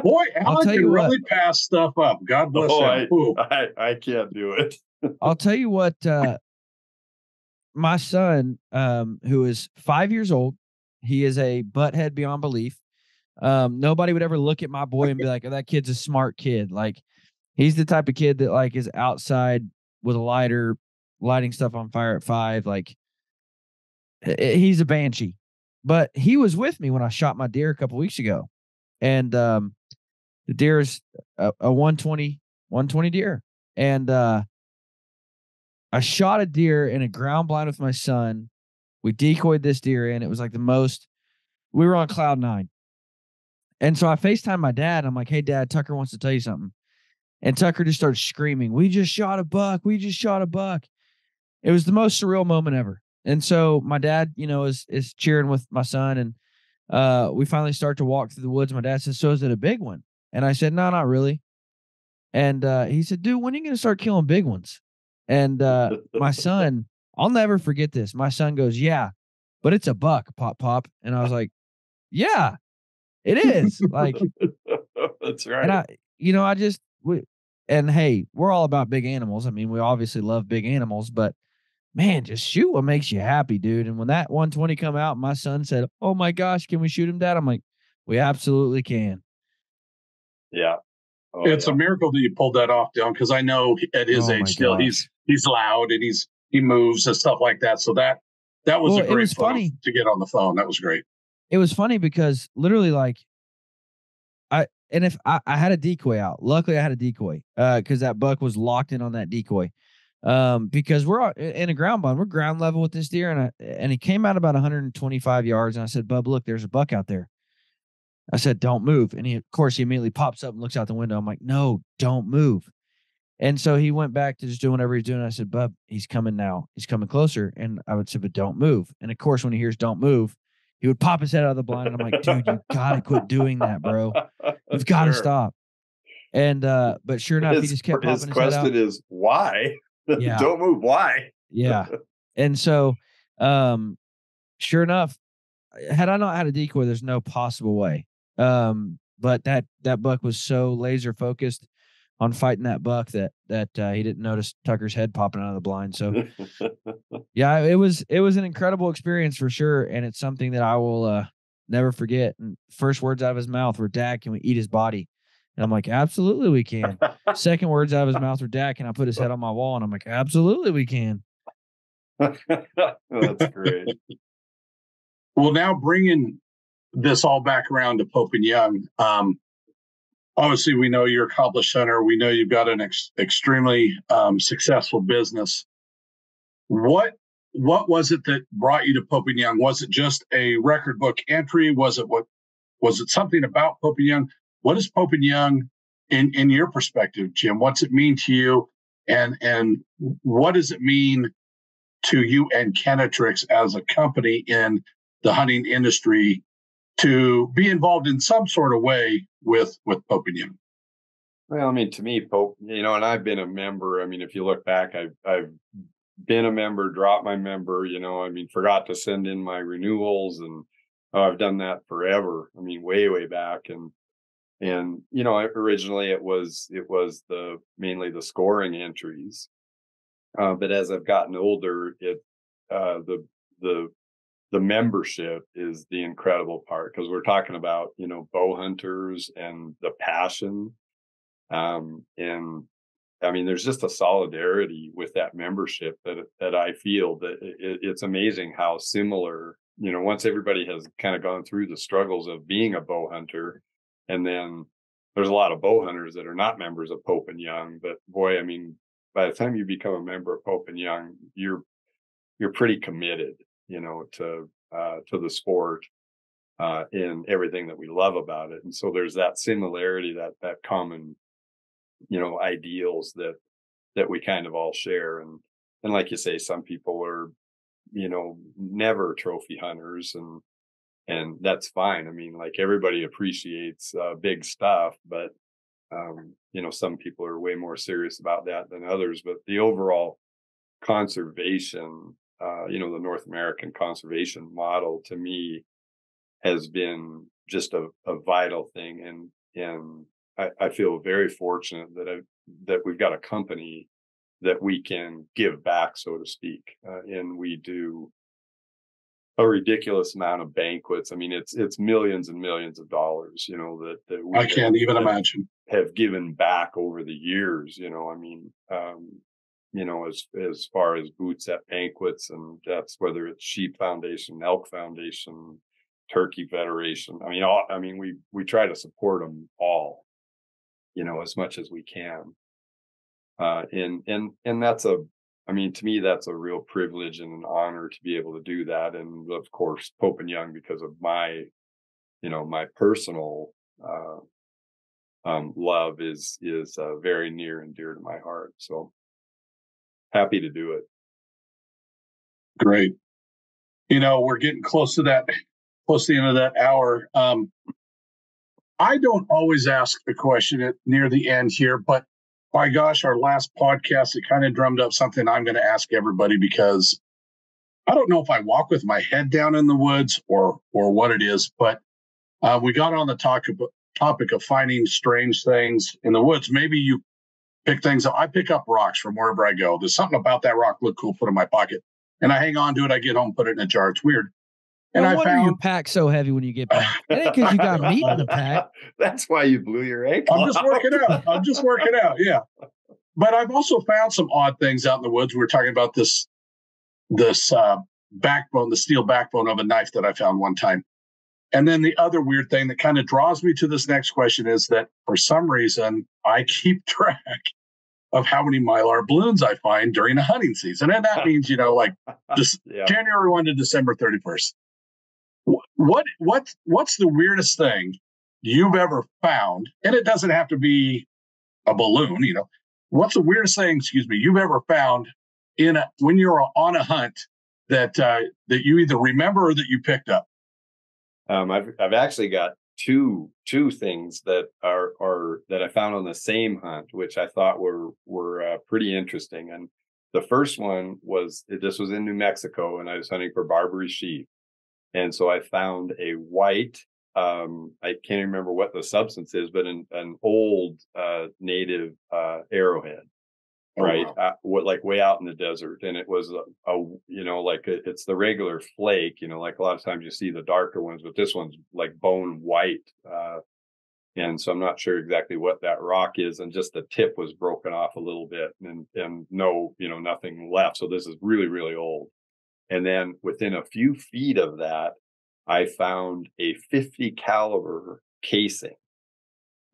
Speaker 3: Boy, Alan can really pass stuff up. God bless him.
Speaker 2: I can't do it.
Speaker 1: I'll tell you what. My son, who is 5 years old, he is a butthead beyond belief. Nobody would ever look at my boy and be like, oh, that kid's a smart kid. Like, he's the type of kid that like is outside with a lighter, lighting stuff on fire at 5. Like, he's a banshee. But he was with me when I shot my deer a couple weeks ago, and the deer is a 120 deer, and I shot a deer in a ground blind with my son. We decoyed this deer in. It was like we were on cloud 9. And so I FaceTime my dad. I'm like, hey, Dad, Tucker wants to tell you something. And Tucker just started screaming, we just shot a buck. We just shot a buck. It was the most surreal moment ever. And so my dad, is cheering with my son. And we finally start to walk through the woods. My dad says, "So is it a big one?" And I said, "No, not really." And he said, "Dude, when are you going to start killing big ones?" And my son, I'll never forget this. My son goes, "Yeah, but it's a buck, pop, pop." And I was like, "Yeah, it is." Like,
Speaker 2: That's
Speaker 1: and
Speaker 2: right.
Speaker 1: I just, and hey, we're all about big animals. I mean, we obviously love big animals, but man, just shoot what makes you happy, dude. And when that 120 come out, my son said, "Oh my gosh, can we shoot him, Dad?" I'm like, "We absolutely can."
Speaker 2: Yeah. Oh
Speaker 3: It's a
Speaker 2: yeah.
Speaker 3: miracle that you pulled that off, Dylan, because I know at his
Speaker 1: Oh
Speaker 3: age
Speaker 1: my
Speaker 3: still
Speaker 1: gosh.
Speaker 3: he's loud and he moves and stuff like that. So that was
Speaker 1: Well,
Speaker 3: a
Speaker 1: it
Speaker 3: great
Speaker 1: was
Speaker 3: photo
Speaker 1: funny.
Speaker 3: to get on the phone. That was great.
Speaker 1: It was funny because literally, like, if I had a decoy out. Luckily, I had a decoy because that buck was locked in on that decoy. Because we're in a ground bond, we're ground level with this deer, and he came out about 125 yards, and I said, "Bub, look, there's a buck out there." I said, "Don't move," and of course, he immediately pops up and looks out the window. I'm like, "No, don't move." And so he went back to just doing whatever he's doing. I said, "Bub, he's coming now. He's coming closer." And I would say, "But don't move." And of course, when he hears "don't move," he would pop his head out of the blind. And I'm like, "Dude, you gotta quit doing that, bro. You've got to
Speaker 2: Sure.
Speaker 1: stop." And but sure enough, he just kept
Speaker 2: His
Speaker 1: popping his head out.
Speaker 2: question is why?
Speaker 1: Yeah,
Speaker 2: Don't move. Why?
Speaker 1: yeah. And so, um, sure enough, had I not had a decoy, there's no possible way. But that buck was so laser focused on fighting that buck that he didn't notice Tucker's head popping out of the blind. So yeah, it was an incredible experience for sure, and it's something that I will never forget. And first words out of his mouth were, "Dad, can we eat his body?" And I'm like, "Absolutely, we can." Second words out of his mouth were, "Dad, can I put his head on my wall?" And I'm like, "Absolutely, we can."
Speaker 2: That's great.
Speaker 3: Well, now bringing this all back around to Pope and Young. Obviously, we know you're accomplished hunter. We know you've got an extremely successful business. What what was it that brought you to Pope and Young? Was it just a record book entry? Was it something about Pope and Young? What is Pope and Young in your perspective, Jim? What's it mean to you, and what does it mean to you and Kenetrek as a company in the hunting industry to be involved in some sort of way with Pope and Young?
Speaker 2: Well, I mean, to me, Pope, and I've been a member. I mean, if you look back, I've been a member, dropped my member, I mean, forgot to send in my renewals, and I've done that forever. I mean, way, way back. And originally it was the mainly the scoring entries. But as I've gotten older, uh the the the membership is the incredible part, because we're talking about, bow hunters and the passion. And I mean, there's just a solidarity with that membership that I feel that it's amazing how similar, once everybody has kind of gone through the struggles of being a bow hunter. And then there's a lot of bow hunters that are not members of Pope and Young, but boy, I mean, by the time you become a member of Pope and Young, you're pretty committed, to the sport, in everything that we love about it. And so there's that similarity, that common, ideals that we kind of all share. And like you say, some people are, never trophy hunters, and that's fine. I mean, like, everybody appreciates big stuff, but some people are way more serious about that than others. But the overall conservation, the North American conservation model, to me, has been just a vital thing. And I feel very fortunate that we've got a company that we can give back, so to speak. And we do a ridiculous amount of banquets. I mean, it's millions and millions of dollars, that we
Speaker 3: I can't even imagine.
Speaker 2: have given back over the years. I mean, as far as boots at banquets, and that's whether it's Sheep Foundation, Elk Foundation, Turkey Federation. I mean, we try to support them all, as much as we can. And that's I mean, to me, that's a real privilege and an honor to be able to do that. And of course, Pope and Young, because of my personal love, is very near and dear to my heart. So happy to do it.
Speaker 3: Great. We're getting close to close to the end of that hour. I don't always ask the question near the end here, but by gosh, our last podcast, it kind of drummed up something I'm going to ask everybody, because I don't know if I walk with my head down in the woods or what it is, but we got on the topic of finding strange things in the woods. Maybe you pick things up. I pick up rocks from wherever I go. There's something about that rock look cool, put it in my pocket, and I hang on to it. I get home, put it in a jar. It's weird. And
Speaker 1: no
Speaker 3: I
Speaker 1: wonder
Speaker 3: found
Speaker 1: your pack's so heavy when you get back. It ain't because you got meat in the pack.
Speaker 2: That's why you blew your ankle.
Speaker 3: I'm just working out. Yeah. But I've also found some odd things out in the woods. We were talking about this backbone, the steel backbone of a knife that I found one time. And then the other weird thing that kind of draws me to this next question is that for some reason, I keep track of how many Mylar balloons I find during a hunting season. And that means, like just January 1 to December 31st. What's the weirdest thing you've ever found? And it doesn't have to be a balloon, What's the weirdest thing, you've ever found when you're on a hunt that you either remember or that you picked up?
Speaker 2: I've actually got two things that are that I found on the same hunt, which I thought were pretty interesting. And the first one was, this was in New Mexico, and I was hunting for Barbary sheep. And so I found a white, I can't remember what the substance is, but an old native arrowhead, right? Wow. Like way out in the desert. And it was it's the regular flake, like a lot of times you see the darker ones, but this one's like bone white. And so I'm not sure exactly what that rock is. And just the tip was broken off a little bit, and no, nothing left. So this is really, really old. And then within a few feet of that, I found a 50 caliber casing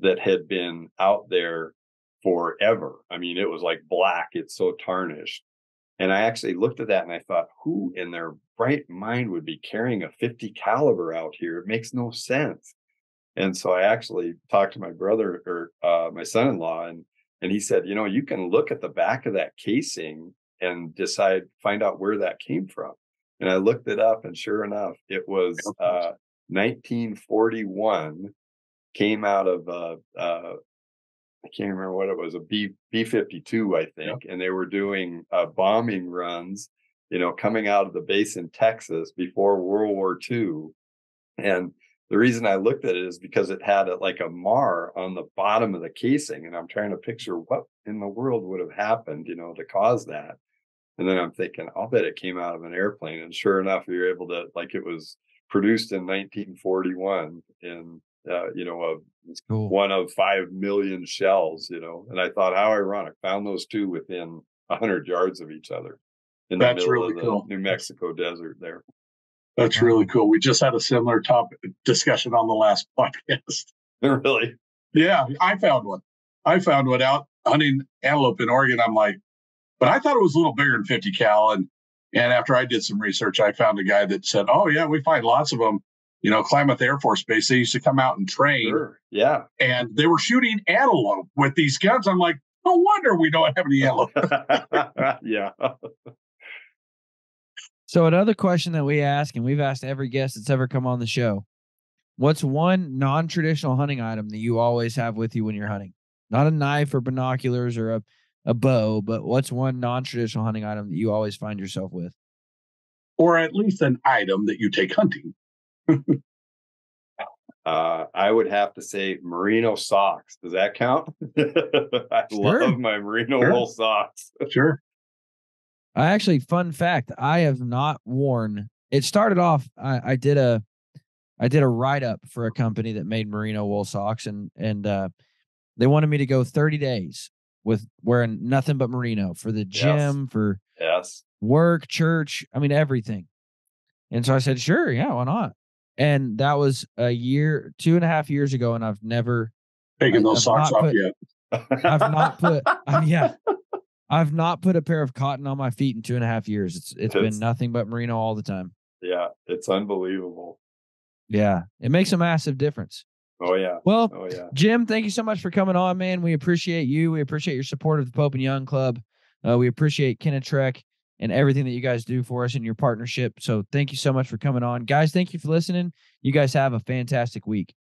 Speaker 2: that had been out there forever. I mean, it was like black. It's so tarnished. And I actually looked at that and I thought, who in their bright mind would be carrying a 50 caliber out here? It makes no sense. And so I actually talked to my brother, or my son-in-law, and he said, you can look at the back of that casing and find out where that came from. And I looked it up, and sure enough, it was 1941, came out of I can't remember what it was, a B-52, I think. Yep. And they were doing bombing runs, coming out of the base in Texas before World War II. And the reason I looked at it is because it had like a mar on the bottom of the casing. And I'm trying to picture what in the world would have happened, to cause that. And then I'm thinking, I'll bet it came out of an airplane. And sure enough, you're able to, it was produced in 1941 in, cool. One of 5 million shells, and I thought, how ironic, found those two within 100 yards of each other in the middle really of the cool. New Mexico desert there.
Speaker 3: That's really cool. We just had a similar topic discussion on the last podcast.
Speaker 2: Really?
Speaker 3: Yeah, I found one out hunting antelope in Oregon. I'm like, but I thought it was a little bigger than 50 cal. And after I did some research, I found a guy that said, oh, yeah, we find lots of them. Klamath Air Force Base, they used to come out and train.
Speaker 2: Sure. Yeah.
Speaker 3: And they were shooting antelope with these guns. I'm like, no wonder we don't have any antelope.
Speaker 2: Yeah.
Speaker 1: So another question that we ask, and we've asked every guest that's ever come on the show, what's one non-traditional hunting item that you always have with you when you're hunting? Not a knife or binoculars or a bow, but what's one non-traditional hunting item that you always find yourself with?
Speaker 3: Or at least an item that you take hunting.
Speaker 2: I would have to say merino socks. Does that count? I love my merino wool socks.
Speaker 3: Sure.
Speaker 1: I actually, fun fact, I have not worn. It started off. I did a write up for a company that made merino wool socks, and they wanted me to go 30 days with wearing nothing but merino for the gym, for work, church. I mean, everything. And so I said, sure, yeah, why not? And that was 2.5 years ago, and I've never
Speaker 3: taken those socks off yet.
Speaker 1: I've not put, I've not put a pair of cotton on my feet in 2.5 years. It's been nothing but merino all the time.
Speaker 2: Yeah, it's unbelievable.
Speaker 1: Yeah, it makes a massive difference.
Speaker 2: Oh yeah.
Speaker 1: Well, Jim, thank you so much for coming on, man. We appreciate you. We appreciate your support of the Pope and Young Club. We appreciate Kenetrek. and everything that you guys do for us in your partnership. So thank you so much for coming on. Guys, thank you for listening. You guys have a fantastic week.